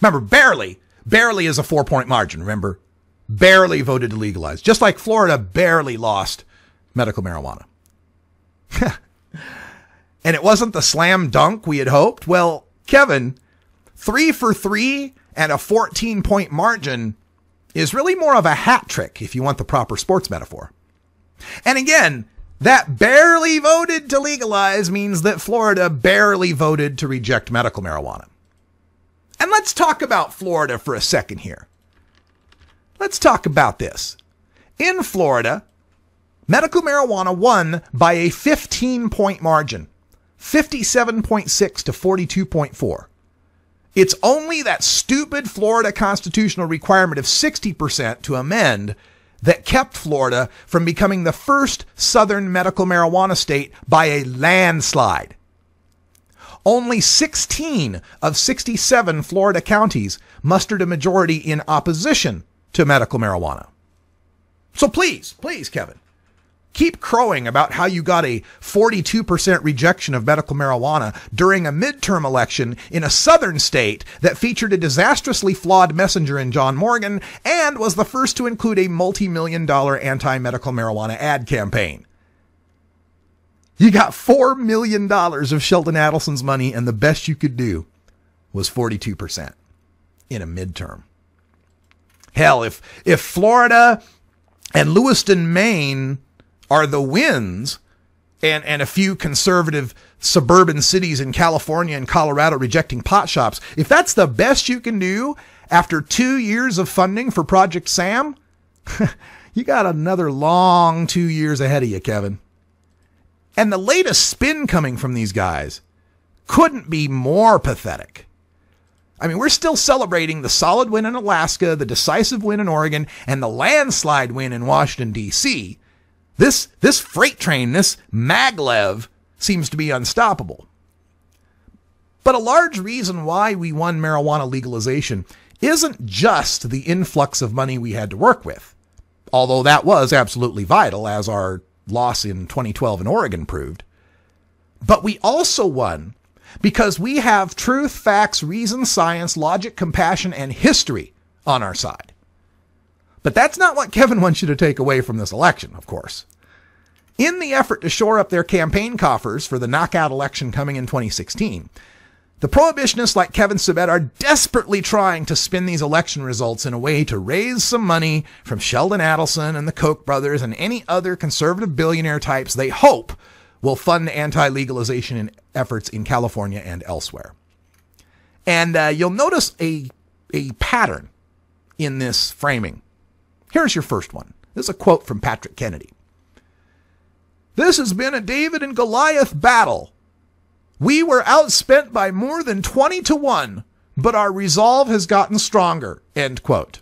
Remember, barely is a 4 point margin, remember? Barely voted to legalize. Just like Florida barely lost medical marijuana. And it wasn't the slam dunk we had hoped. Well, Kevin, 3 for 3 and a 14 point margin is really more of a hat trick if you want the proper sports metaphor. And again, that barely voted to legalize means that Florida barely voted to reject medical marijuana. And let's talk about Florida for a second here. Let's talk about this. In Florida, medical marijuana won by a 15 point margin, 57.6 to 42.4. It's only that stupid Florida constitutional requirement of 60% to amend that kept Florida from becoming the first southern medical marijuana state by a landslide. Only 16 of 67 Florida counties mustered a majority in opposition to medical marijuana. So please, Kevin, keep crowing about how you got a 42% rejection of medical marijuana during a midterm election in a southern state that featured a disastrously flawed messenger in John Morgan and was the first to include a multi-million-dollar anti-medical marijuana ad campaign. You got $4 million of Sheldon Adelson's money, and the best you could do was 42% in a midterm. Hell, if Florida and Lewiston, Maine are the wins, and a few conservative suburban cities in California and Colorado rejecting pot shops, if that's the best you can do after 2 years of funding for Project SAM, you got another long 2 years ahead of you, Kevin. And the latest spin coming from these guys couldn't be more pathetic. I mean, we're still celebrating the solid win in Alaska, the decisive win in Oregon, and the landslide win in Washington, D.C. This freight train, this maglev, seems to be unstoppable. But a large reason why we won marijuana legalization isn't just the influx of money we had to work with, although that was absolutely vital, as our loss in 2012 in Oregon proved. But we also won because we have truth, facts, reason, science, logic, compassion, and history on our side. But that's not what Kevin wants you to take away from this election, of course. In the effort to shore up their campaign coffers for the knockout election coming in 2016, the prohibitionists like Kevin Sabet are desperately trying to spin these election results in a way to raise some money from Sheldon Adelson and the Koch brothers and any other conservative billionaire types they hope will fund anti-legalization efforts in California and elsewhere. And you'll notice a pattern in this framing. Here's your first one. This is a quote from Patrick Kennedy. "This has been a David and Goliath battle. We were outspent by more than 20-1, but our resolve has gotten stronger," end quote.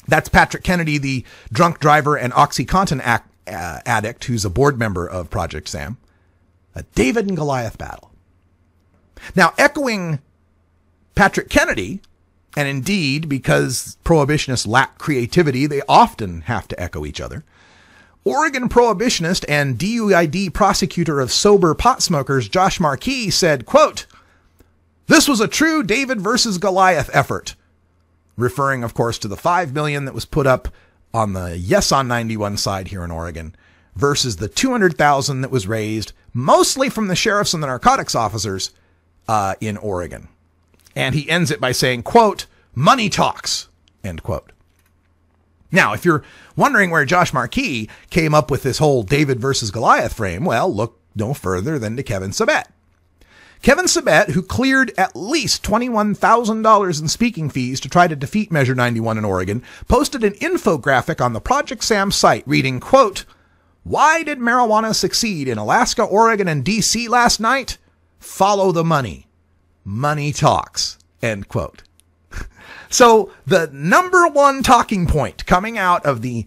That's Patrick Kennedy, the drunk driver and OxyContin addict who's a board member of Project Sam. A David and Goliath battle. Now, echoing Patrick Kennedy, and indeed, because prohibitionists lack creativity, they often have to echo each other, Oregon prohibitionist and DUID prosecutor of sober pot smokers Josh M.A.R.K said, quote, "This was a true David versus Goliath effort," referring, of course, to the $5 million that was put up on the Yes on 91 side here in Oregon versus the $200,000 that was raised mostly from the sheriffs and the narcotics officers in Oregon. And he ends it by saying, quote, "Money talks," end quote. Now, if you're wondering where Josh M.A.R.K came up with this whole David versus Goliath frame, well, look no further than to Kevin Sabet. Kevin Sabet, who cleared at least $21,000 in speaking fees to try to defeat Measure 91 in Oregon, posted an infographic on the Project Sam site reading, quote, "Why did marijuana succeed in Alaska, Oregon, and D.C. last night? Follow the money. Money talks," end quote. So the number one talking point coming out of the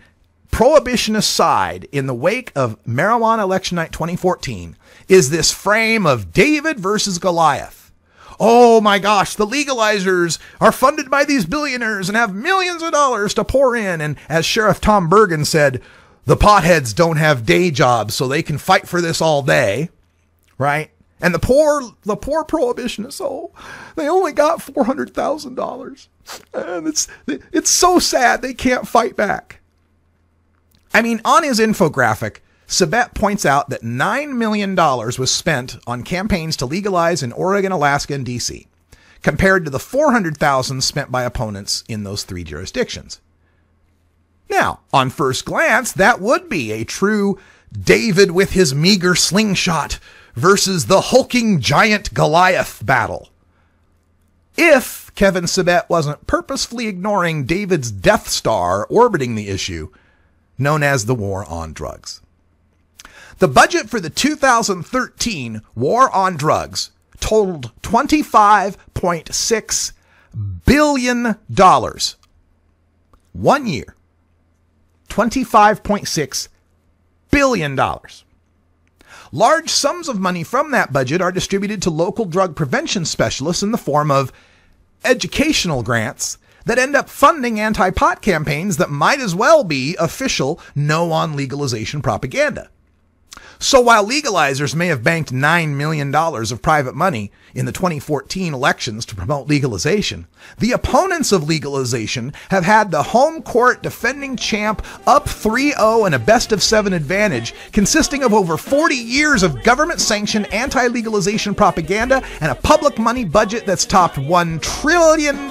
prohibitionist side in the wake of marijuana election night 2014 is this frame of David versus Goliath. Oh my gosh, the legalizers are funded by these billionaires and have millions of dollars to pour in. And as Sheriff Tom Bergen said, the potheads don't have day jobs, so they can fight for this all day, right? And the poor prohibitionists, oh, they only got $400,000. And it's so sad they can't fight back. I mean, on his infographic, Sabet points out that $9 million was spent on campaigns to legalize in Oregon, Alaska, and D.C., compared to the $400,000 spent by opponents in those three jurisdictions. Now, on first glance, that would be a true David with his meager slingshot versus the hulking giant Goliath battle. If Kevin Sabet wasn't purposefully ignoring David's Death Star orbiting the issue, known as the war on drugs. The budget for the 2013 war on drugs totaled $25.6 billion. 1 year. $25.6 billion. Large sums of money from that budget are distributed to local drug prevention specialists in the form of educational grants that end up funding anti-pot campaigns that might as well be official no on legalization propaganda. So while legalizers may have banked $9 million of private money in the 2014 elections to promote legalization, the opponents of legalization have had the home court defending champ up 3-0 and a best-of-7 advantage, consisting of over 40 years of government-sanctioned anti-legalization propaganda and a public money budget that's topped $1 trillion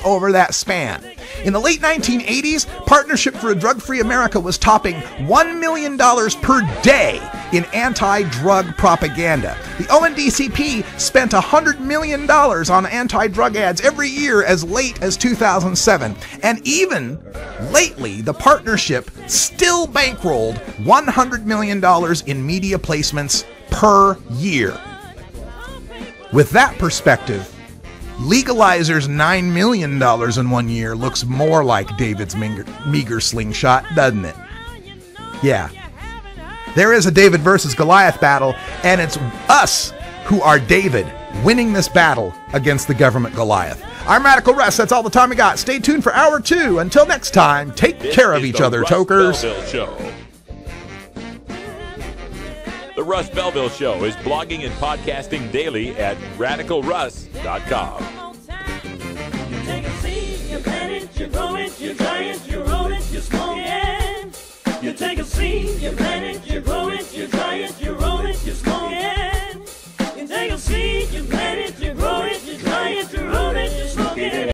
over that span. In the late 1980s, Partnership for a Drug-Free America was topping $1 million per day in anti-drug propaganda. The ONDCP spent $100 million on anti-drug ads every year as late as 2007. And even lately, the partnership still bankrolled $100 million in media placements per year. With that perspective, legalizers' $9 million in 1 year looks more like David's meager slingshot, doesn't it? Yeah. There is a David versus Goliath battle, and it's us who are David winning this battle against the government Goliath. I'm Radical Russ. That's all the time we got. Stay tuned for Hour 2. Until next time, take care of each other, tokers. Belville Show. The Russ Belville Show is blogging and podcasting daily at radicalruss.com. You take a seed, you plant it, you grow it, you dry it, you roll it, you smoke it. You take a seed, you plant it, you